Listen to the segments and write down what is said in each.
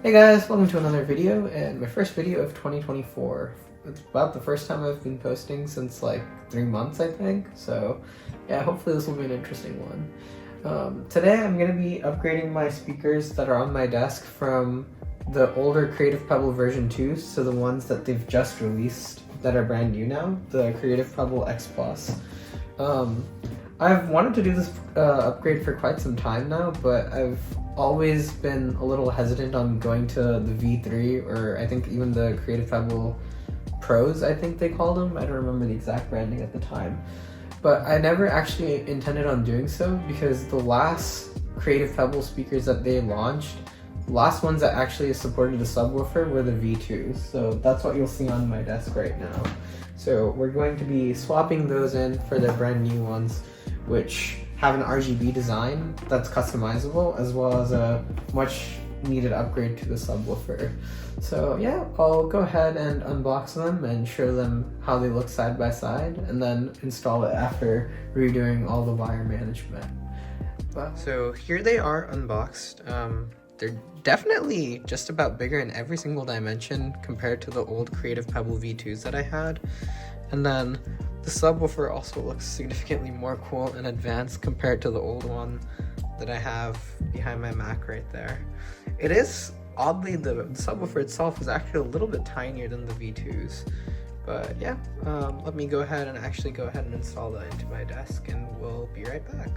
Hey guys, welcome to another video, and my first video of 2024. It's about the first time I've been posting since like 3 months, I think. So yeah, hopefully this will be an interesting one. Today I'm going to be upgrading my speakers that are on my desk from the older Creative Pebble version 2s to the ones that they've just released that are brand new now, the Creative Pebble X Plus. I've wanted to do this upgrade for quite some time now, but I've always been a little hesitant on going to the V3, or I think even the Creative Pebble Pros, I think they called them. I don't remember the exact branding at the time. But I never actually intended on doing so because the last Creative Pebble speakers that they launched, the last ones that actually supported a subwoofer were the V2s. So that's what you'll see on my desk right now. So we're going to be swapping those in for the brand new ones, which have an RGB design that's customizable, as well as a much needed upgrade to the subwoofer. So yeah, I'll go ahead and unbox them and show them how they look side by side, and then install it after redoing all the wire management. So here they are unboxed. They're definitely just about bigger in every single dimension compared to the old Creative Pebble V2s that I had. And then the subwoofer also looks significantly more cool and advanced compared to the old one that I have behind my Mac right there. It is, oddly, the subwoofer itself is actually a little bit tinier than the V2s. But yeah, let me go ahead and install that into my desk, and we'll be right back.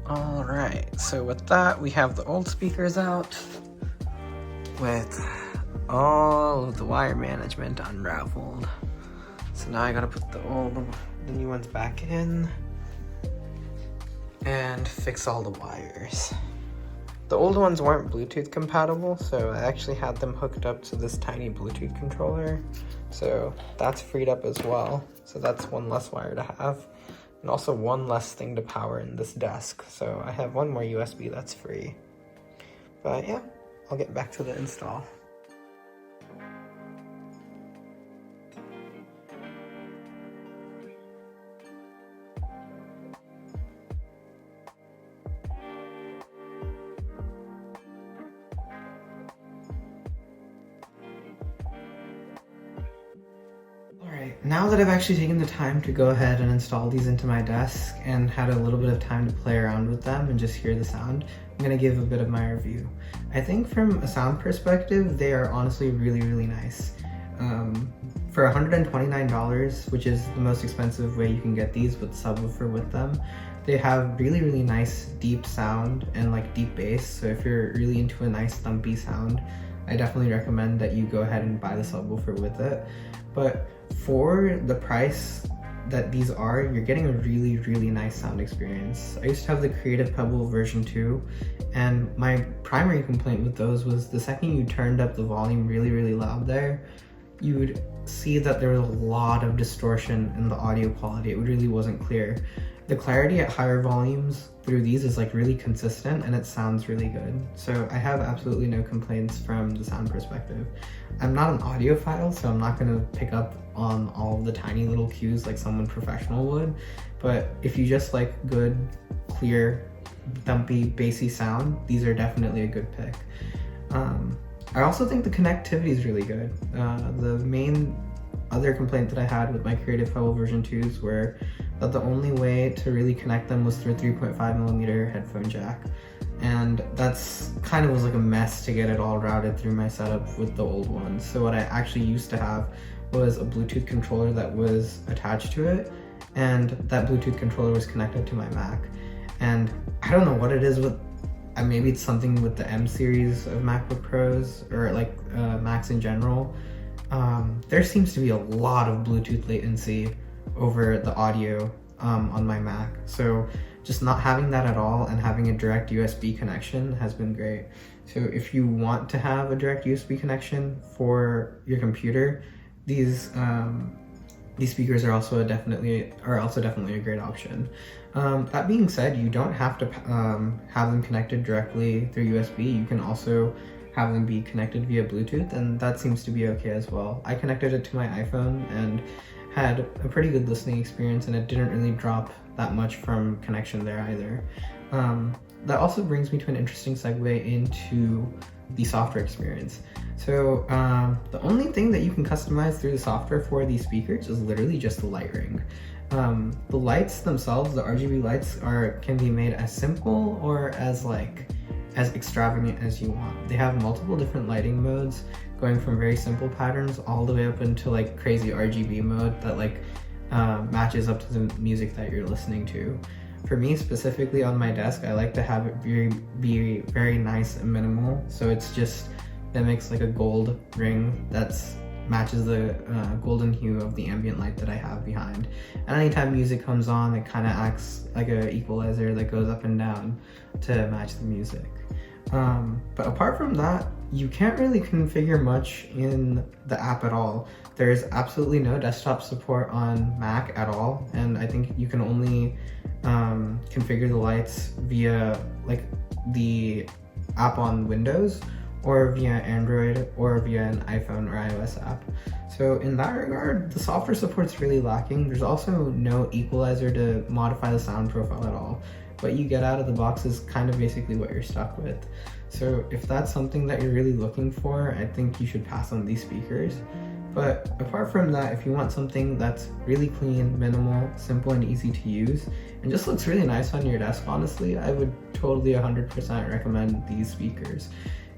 Alright, so with that, we have the old speakers out with all of the wire management unraveled. So now I gotta put the new ones back in and fix all the wires. The old ones weren't Bluetooth compatible, so I actually had them hooked up to this tiny Bluetooth controller. So that's freed up as well. So that's one less wire to have. And also one less thing to power in this desk. So I have one more USB that's free. But yeah, I'll get back to the install. Now that I've actually taken the time to go ahead and install these into my desk and had a little bit of time to play around with them and just hear the sound, I'm going to give a bit of my review. I think from a sound perspective, they are honestly really, really nice. For $129, which is the most expensive way you can get these with subwoofer with them, they have really, really nice deep sound and like deep bass. So if you're really into a nice thumpy sound, I definitely recommend that you go ahead and buy the subwoofer with it. But for the price that these are, you're getting a really, really nice sound experience. I used to have the Creative Pebble version 2, and my primary complaint with those was the second you turned up the volume really, really loud there, you would see that there was a lot of distortion in the audio quality. It really wasn't clear. The clarity at higher volumes through these is like really consistent, and it sounds really good. So I have absolutely no complaints from the sound perspective. I'm not an audiophile, so I'm not gonna pick up on all of the tiny little cues like someone professional would. But if you just like good, clear, thumpy, bassy sound, these are definitely a good pick. I also think the connectivity is really good. The main other complaint that I had with my Creative Pebble version 2s were that the only way to really connect them was through a 3.5mm headphone jack. And that's kind of was like a mess to get it all routed through my setup with the old ones. So what I actually used to have was a Bluetooth controller that was attached to it, and that Bluetooth controller was connected to my Mac. And I don't know what it is with, maybe it's something with the M series of MacBook Pros, or like Macs in general. There seems to be a lot of Bluetooth latency over the audio on my Mac. So just not having that at all and having a direct USB connection has been great. So if you want to have a direct USB connection for your computer, these speakers are also definitely a great option. That being said, you don't have to have them connected directly through USB. You can also have them be connected via Bluetooth, and that seems to be okay as well. I connected it to my iPhone and had a pretty good listening experience, and it didn't really drop that much from connection there either. That also brings me to an interesting segue into the software experience. So the only thing that you can customize through the software for these speakers is literally just the light ring. The lights themselves, the RGB lights, can be made as simple or as extravagant as you want. They have multiple different lighting modes, going from very simple patterns all the way up into like crazy RGB mode that matches up to the music that you're listening to. For me specifically on my desk, I like to have it be very nice and minimal. So it's just mimics like a gold ring that's matches the golden hue of the ambient light that I have behind. And anytime music comes on, it kind of acts like an equalizer that goes up and down to match the music. But apart from that, you can't really configure much in the app at all. There's absolutely no desktop support on Mac at all, and I think you can only configure the lights via like the app on Windows or via Android or via an iPhone or iOS app. So in that regard, the software support's really lacking. There's also no equalizer to modify the sound profile at all. What you get out of the box is kind of basically what you're stuck with. So if that's something that you're really looking for, I think you should pass on these speakers. But apart from that, if you want something that's really clean, minimal, simple, and easy to use, and just looks really nice on your desk, honestly, I would totally 100% recommend these speakers.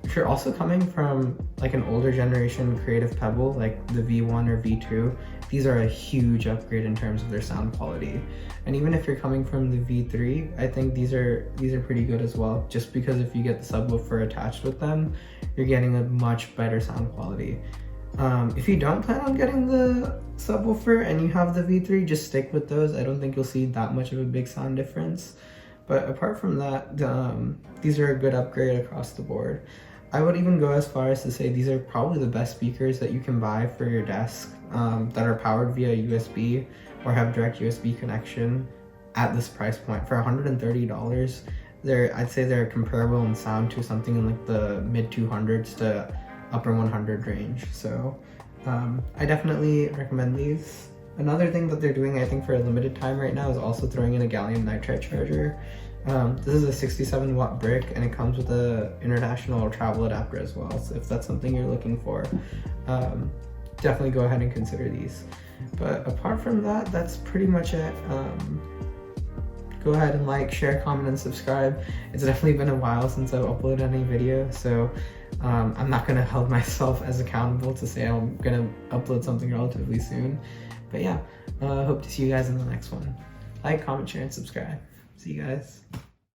If you're also coming from like an older generation Creative Pebble, like the V1 or V2, these are a huge upgrade in terms of their sound quality. And even if you're coming from the V3, I think these are pretty good as well, just because if you get the subwoofer attached with them, you're getting a much better sound quality. If you don't plan on getting the subwoofer and you have the V3, just stick with those. I don't think you'll see that much of a big sound difference. But apart from that, these are a good upgrade across the board. I would even go as far as to say these are probably the best speakers that you can buy for your desk that are powered via USB or have direct USB connection at this price point. For $130, I'd say they're comparable in sound to something in like the mid 200s to upper 100 range. So I definitely recommend these. Another thing that they're doing, I think for a limited time right now, is also throwing in a gallium nitride charger. This is a 67 watt brick, and it comes with a international travel adapter as well. So if that's something you're looking for, definitely go ahead and consider these. But apart from that, that's pretty much it. Go ahead and like, share, comment, and subscribe. It's definitely been a while since I've uploaded any video, so I'm not gonna hold myself as accountable to say I'm gonna upload something relatively soon. But yeah, hope to see you guys in the next one. Like, comment, share, and subscribe. See you guys.